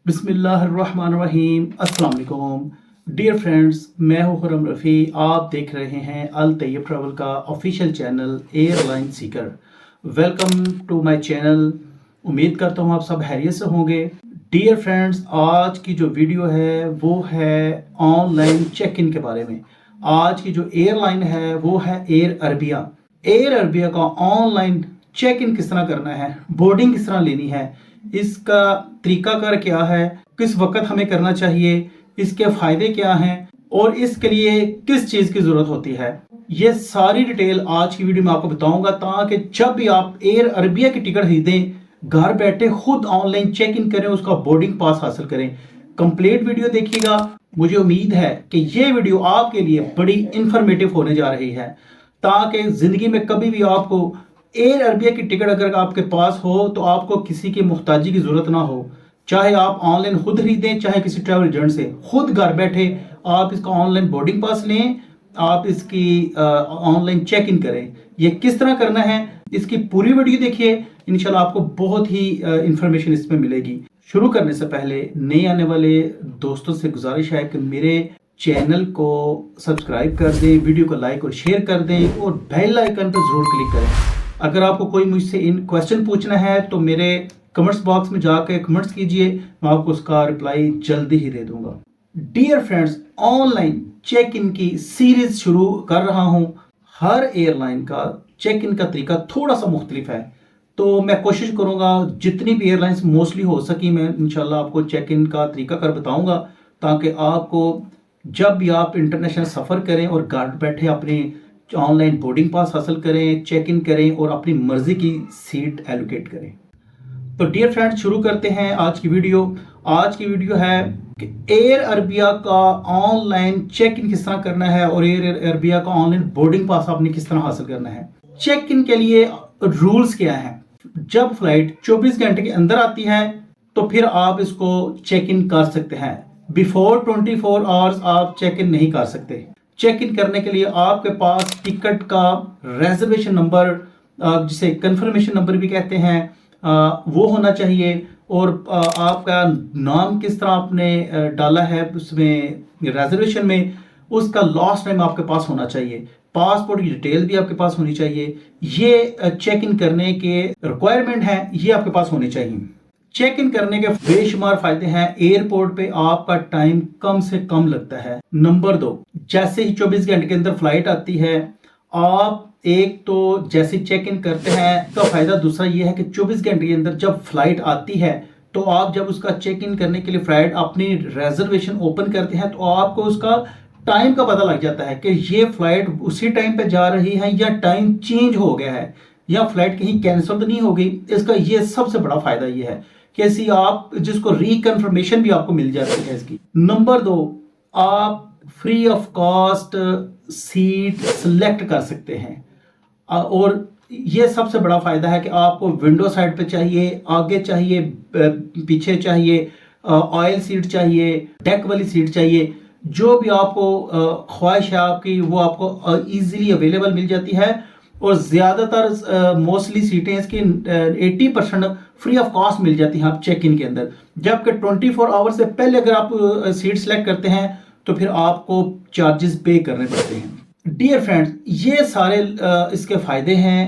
बिस्मिल्लाहिर्रहमानिर्रहीम। अस्सलाम वालेकुम डियर फ्रेंड्स, मैं हूं खुरम रफ़ी। आप देख रहे हैं अल तैयब ट्रैवल का official channel airline seeker. Welcome to my channel. उम्मीद करता हूं आप सब खैरियत से होंगे। डियर फ्रेंड्स, आज की जो वीडियो है वो है ऑनलाइन चेक इन के बारे में। आज की जो एयरलाइन है वो है एयर अरबिया। एयर अरबिया का ऑनलाइन चेक इन किस तरह करना है, बोर्डिंग किस तरह लेनी है, इसका तरीकाकार क्या है, किस वक्त हमें करना चाहिए, इसके फायदे क्या हैं और इसके लिए किस चीज की जरूरत होती है, ये सारी डिटेल आज की वीडियो में आपको बताऊंगा, ताकि जब भी आप एयर अरबिया की टिकट खरीदें घर बैठे खुद ऑनलाइन चेक इन करें, उसका बोर्डिंग पास हासिल करें। कंप्लीट वीडियो देखिएगा। मुझे उम्मीद है कि ये वीडियो आपके लिए बड़ी इंफॉर्मेटिव होने जा रही है, ताकि जिंदगी में कभी भी आपको एयर अरबिया की टिकट अगर आपके पास हो तो आपको किसी की मुहताजी की जरूरत ना हो। चाहे आप ऑनलाइन खुद खरीदें, चाहे किसी ट्रैवल एजेंट से, खुद घर बैठे आप इसका ऑनलाइन बोर्डिंग पास लें, आप इसकी ऑनलाइन चेक इन करें। ये किस तरह करना है, इसकी पूरी वीडियो देखिए। इंशाल्लाह आपको बहुत ही इंफॉर्मेशन इसमें मिलेगी। शुरू करने से पहले नए आने वाले दोस्तों से गुजारिश है कि मेरे चैनल को सब्सक्राइब कर दें, वीडियो को लाइक और शेयर कर दें और बेल आइकन पर जरूर क्लिक करें। अगर आपको कोई मुझसे इन क्वेश्चन पूछना है तो मेरे कमेंट्स बॉक्स में जाकर कमेंट्स कीजिए, मैं आपको उसका रिप्लाई जल्दी ही दे दूंगा। Dear friends, online check in की सीरीज शुरू कर रहा हूं। हर एयरलाइन का चेक इन का तरीका थोड़ा सा मुख्तलिफ है, तो मैं कोशिश करूंगा जितनी भी एयरलाइंस मोस्टली हो सकी मैं इंशाल्लाह आपको चेक इन का तरीका कर बताऊंगा, ताकि आपको जब भी आप इंटरनेशनल सफ़र करें और घर बैठे अपनी ऑनलाइन बोर्डिंग पास हासिल करें, चेक इन करें और अपनी मर्जी की सीट एलोकेट करें। तो डियर फ्रेंड्स, शुरू करते हैं आज की वीडियो। आज की वीडियो है कि एयर अरबिया का ऑनलाइन चेक इन किस तरह करना है और एयर अरबिया का ऑनलाइन बोर्डिंग पास आपने किस तरह हासिल करना है। चेक इन के लिए रूल्स क्या हैं। जब फ्लाइट 24 घंटे के अंदर आती है तो फिर आप इसको चेक इन कर सकते हैं। बिफोर 24 आवर्स आप चेक इन नहीं कर सकते। चेक इन करने के लिए आपके पास टिकट का रिजर्वेशन नंबर, जिसे कंफर्मेशन नंबर भी कहते हैं, वो होना चाहिए। और आपका नाम किस तरह आपने डाला है उसमें रिजर्वेशन में, उसका लास्ट टाइम आपके पास होना चाहिए। पासपोर्ट की डिटेल भी आपके पास होनी चाहिए। ये चेक इन करने के रिक्वायरमेंट है, ये आपके पास होने चाहिए। चेक इन करने के बेशुमार फायदे हैं। एयरपोर्ट पे आपका टाइम कम से कम लगता है। नंबर 2, जैसे ही 24 घंटे के अंदर फ्लाइट आती है, आप एक तो जैसे चेक इन करते हैं तो फायदा दूसरा ये है कि 24 घंटे के अंदर जब फ्लाइट आती है तो आप जब उसका चेक इन करने के लिए फ्लाइट अपनी रिजर्वेशन ओपन करते हैं तो आपको उसका टाइम का पता लग जाता है कि ये फ्लाइट उसी टाइम पे जा रही है या टाइम चेंज हो गया है या फ्लाइट कहीं कैंसिल तो नहीं हो गई। इसका ये सबसे बड़ा फायदा ये है कि ऐसी आप जिसको रिकन्फर्मेशन भी आपको मिल जाती है इसकी। नंबर 2, आप free of cost sheet select कर सकते हैं। और ये सबसे बड़ा फायदा है कि आपको विंडो साइड पे चाहिए, आगे चाहिए, पीछे चाहिए, ऑयल सीट चाहिए, डेक वाली सीट चाहिए, जो भी आपको ख्वाहिश है आपकी वो आपको इजीली अवेलेबल मिल जाती है। और ज़्यादातर मोस्टली सीटें इसकी 80% फ्री ऑफ कॉस्ट मिल जाती हैं आप चेक इन के अंदर। जबकि 24 आवर से पहले अगर आप सीट सेलेक्ट करते हैं तो फिर आपको चार्जेस पे करने पड़ते हैं। डियर फ्रेंड्स, ये सारे इसके फ़ायदे हैं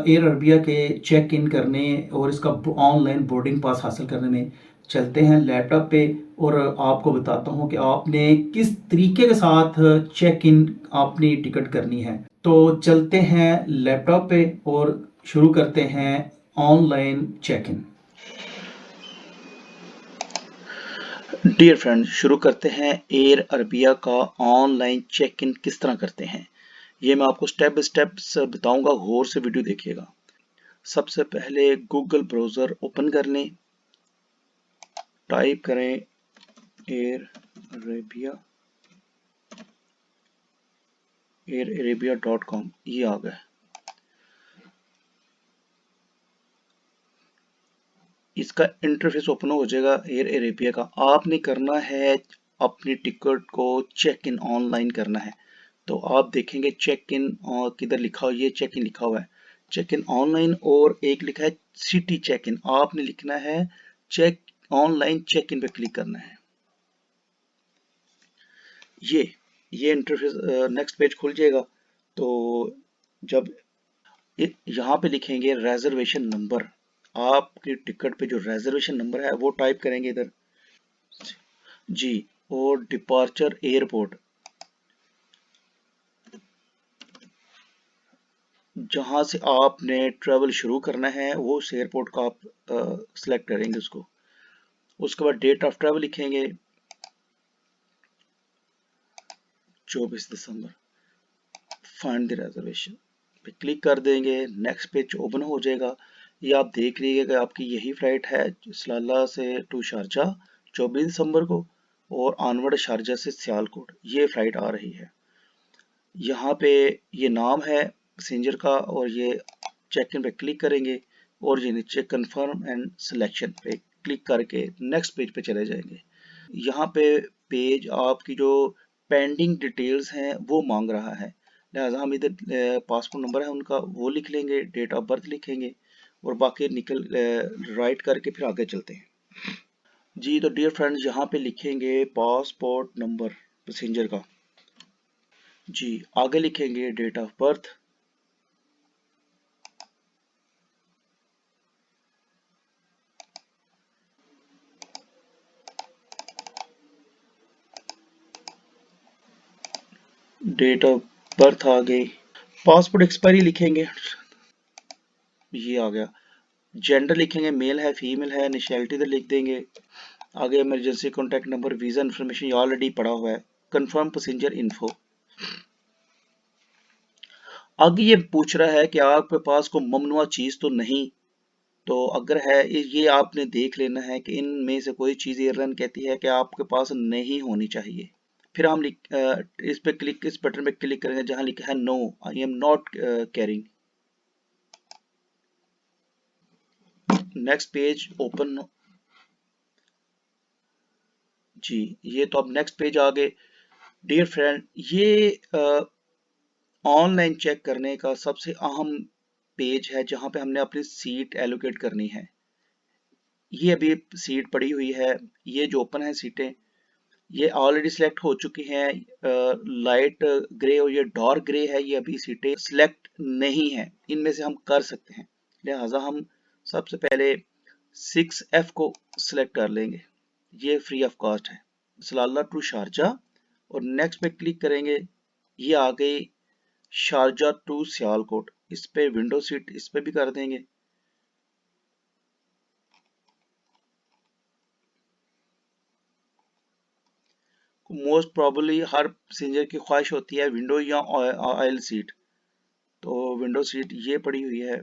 एयर अरबिया के चेक इन करने और इसका ऑनलाइन बोर्डिंग पास हासिल करने में। चलते हैं लैपटॉप पे और आपको बताता हूँ कि आपने किस तरीके के साथ चेक इन अपनी टिकट करनी है। तो चलते हैं लैपटॉप पे और शुरू करते हैं online check in. Dear friends, शुरू करते हैं एयर अरबिया का ऑनलाइन चेक इन किस तरह करते हैं। ये मैं आपको स्टेप बाय स्टेप बताऊंगा, गौर से वीडियो देखिएगा। सबसे पहले गूगल ब्राउज़र ओपन कर लें, टाइप करें एयर अरेबिया.com, ये आ गया। इसका इंटरफेस ओपन हो जाएगा एयर अरेबिया का। आपने करना है अपनी टिकट को चेक इन ऑनलाइन करना है। तो आप देखेंगे चेक इन किधर लिखा हो, ये चेक इन लिखा हुआ है, चेक इन ऑनलाइन, और एक लिखा है सिटी चेक इन। आपने लिखना है चेक ऑनलाइन चेक इन पे क्लिक करना है। ये इंटरफेस नेक्स्ट पेज खुल जाएगा। तो जब यहाँ पे लिखेंगे रिजर्वेशन नंबर, आपकी टिकट पे जो रिजर्वेशन नंबर है वो टाइप करेंगे इधर जी, और डिपार्चर एयरपोर्ट, जहां से आपने ट्रेवल शुरू करना है वो उस एयरपोर्ट का आप सिलेक्ट करेंगे उसको। उसके बाद डेट ऑफ ट्रेवल लिखेंगे 24 दिसंबर, फाइंड द रिजर्वेशन पे क्लिक कर देंगे। नेक्स्ट पेज ओपन हो जाएगा। ये आप देख लीजिए कि आपकी यही फ्लाइट है सलाला से टू शारजा 24 दिसंबर को, और ऑनवर्ड शारजा से सियालकोट ये फ्लाइट आ रही है। यहाँ पे ये नाम है पैसेंजर का, और ये चेक इन पे क्लिक करेंगे और ये नीचे कंफर्म एंड सिलेक्शन पे क्लिक करके नेक्स्ट पेज पे चले जाएंगे। यहाँ पे पेज आपकी जो पेंडिंग डिटेल्स हैं वो मांग रहा है, लिहाजा हम इधर पासपोर्ट नंबर है उनका वो लिख लेंगे, डेट ऑफ बर्थ लिखेंगे और बाकी निकल राइट करके फिर आगे चलते हैं जी। तो डियर फ्रेंड्स यहाँ पे लिखेंगे पासपोर्ट नंबर पैसेंजर का जी, आगे लिखेंगे date of birth, date of birth आ गई। पासपोर्ट एक्सपायरी लिखेंगे, ये आ गया। जेंडर लिखेंगे मेल है फीमेल है, नेशनैलिटी इधर लिख देंगे। आगे emergency contact number, visa information ये ऑलरेडी पड़ा हुआ है। Confirm passenger info. आगे ये पूछ रहा है कि आपके पास कोई ममनुआ चीज तो नहीं, तो अगर है ये आपने देख लेना है कि इनमें से कोई चीज एयरलाइन कहती है कि आपके पास नहीं होनी चाहिए। फिर हम इस पे क्लिक, इस बटन पे क्लिक करेंगे जहां लिखा है no I am not carrying. Next page open जी, ये तो अब नेक्स्ट पेज आ गए। डियर फ्रेंड, ये ऑनलाइन चेक करने का सबसे अहम पेज है जहां पे हमने अपनी सीट एलोकेट करनी है। ये अभी सीट पड़ी हुई है, ये जो ओपन है सीटें ये ऑलरेडी सिलेक्ट हो चुकी हैं। लाइट ग्रे और ये डार्क ग्रे है, ये अभी सीटें सिलेक्ट नहीं है, इनमें से हम कर सकते हैं। लिहाजा हम सबसे पहले 6F को सिलेक्ट कर लेंगे, ये फ्री ऑफ कॉस्ट है, सलाला टू शारजा, और नेक्स्ट पे क्लिक करेंगे। ये आ गई शारजा टू सियालकोट, इस पे विंडो सीट इस पे भी कर देंगे। मोस्ट प्रॉबली हर पैसेंजर की ख्वाहिश होती है विंडो या आयल सीट, तो विंडो सीट ये पड़ी हुई है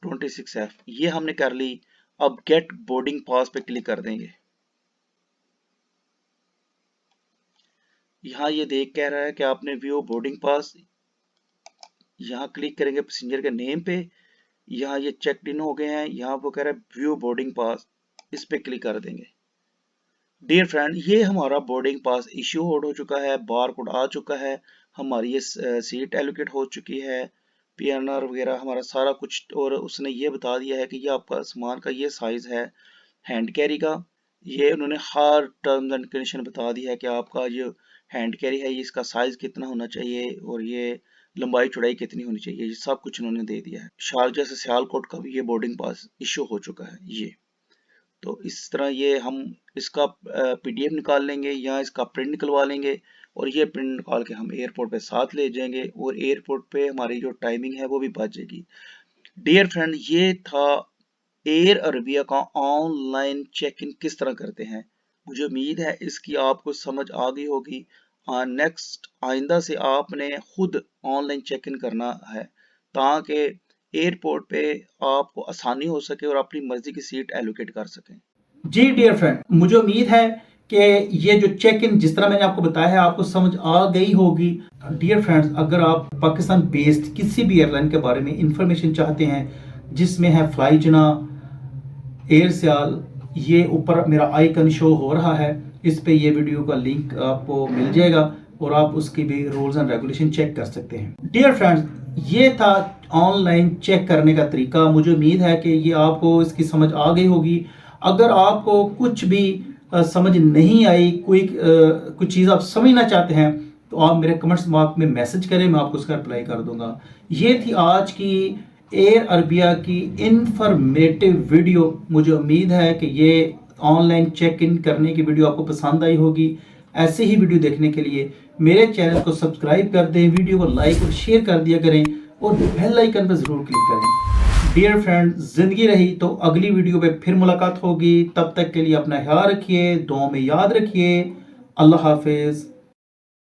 26F, ये हमने कर ली। अब गेट बोर्डिंग पास पे क्लिक कर देंगे। यहाँ ये देख कह रहा है कि आपने व्यू बोर्डिंग पास, यहाँ क्लिक करेंगे पैसेंजर के नेम पे, यहाँ ये चेक इन हो गए हैं, यहाँ वो कह रहा है व्यू बोर्डिंग पास, इस पे क्लिक कर देंगे। डियर फ्रेंड, ये हमारा बोर्डिंग पास इश्यू हो चुका है, बार कोड आ चुका है, हमारी ये सीट एलोकेट हो चुकी है, पीएनआर वगैरह हमारा सारा कुछ, और उसने ये बता दिया है कि ये आपका सामान का ये साइज है हैंड कैरी का। ये उन्होंने हर टर्म्स एंड कंडीशन बता दी है कि आपका जो हैंड कैरी है ये इसका साइज कितना होना चाहिए और ये लंबाई चौड़ाई कितनी होनी चाहिए, ये सब कुछ उन्होंने दे दिया है। शारजा से सियालकोट का भी ये बोर्डिंग पास इश्यू हो चुका है ये। तो इस तरह ये हम इसका पीडीएफ निकाल लेंगे या इसका प्रिंट निकलवा लेंगे, और ये प्रिंट निकाल के हम एयरपोर्ट पे साथ ले जाएंगे, और एयरपोर्ट पे हमारी जो टाइमिंग है वो भी बच जाएगी। डियर फ्रेंड, ये था एयर अरेबिया का ऑनलाइन चेक इन किस तरह करते हैं। मुझे उम्मीद है इसकी आपको समझ आ गई होगी। नेक्स्ट आइंदा से आपने खुद ऑनलाइन चेक इन करना है ताकि एयरपोर्ट पे आपको आसानी हो सके और अपनी मर्जी की सीट एलोकेट कर सकें। जी डियर फ्रेंड, मुझे उम्मीद है कि ये जो चेक इन जिस तरह मैंने आपको बताया है आपको समझ आ गई होगी। डियर फ्रेंड्स, अगर आप पाकिस्तान बेस्ड किसी भी एयरलाइन के बारे में इंफॉर्मेशन चाहते हैं जिसमें है फ्लाई जना, एयर सियाल, ये ऊपर मेरा आइकन शो हो रहा है, इस पे ये वीडियो का लिंक आपको मिल जाएगा। और आप उसकी भी रूल्स एंड रेगुलेशन चेक कर सकते हैं। डियर फ्रेंड्स, ये था ऑनलाइन चेक करने का तरीका। मुझे उम्मीद है कि ये आपको इसकी समझ आ गई होगी। अगर आपको कुछ भी समझ नहीं आई, कुछ चीज़ आप समझना चाहते हैं, तो आप मेरे कमेंट्स बॉक्स में मैसेज करें, मैं आपको उसका रिप्लाई कर दूंगा। ये थी आज की एयर अरबिया की इंफॉर्मेटिव वीडियो। मुझे उम्मीद है कि ये ऑनलाइन चेक इन करने की वीडियो आपको पसंद आई होगी। ऐसे ही वीडियो देखने के लिए मेरे चैनल को सब्सक्राइब कर दें, वीडियो को लाइक और शेयर कर दिया करें और बेल आइकन पर ज़रूर क्लिक करें। डियर फ्रेंड, ज़िंदगी रही तो अगली वीडियो पे फिर मुलाकात होगी। तब तक के लिए अपना ख्याल रखिए, दुआ में याद रखिए। अल्लाह हाफिज़।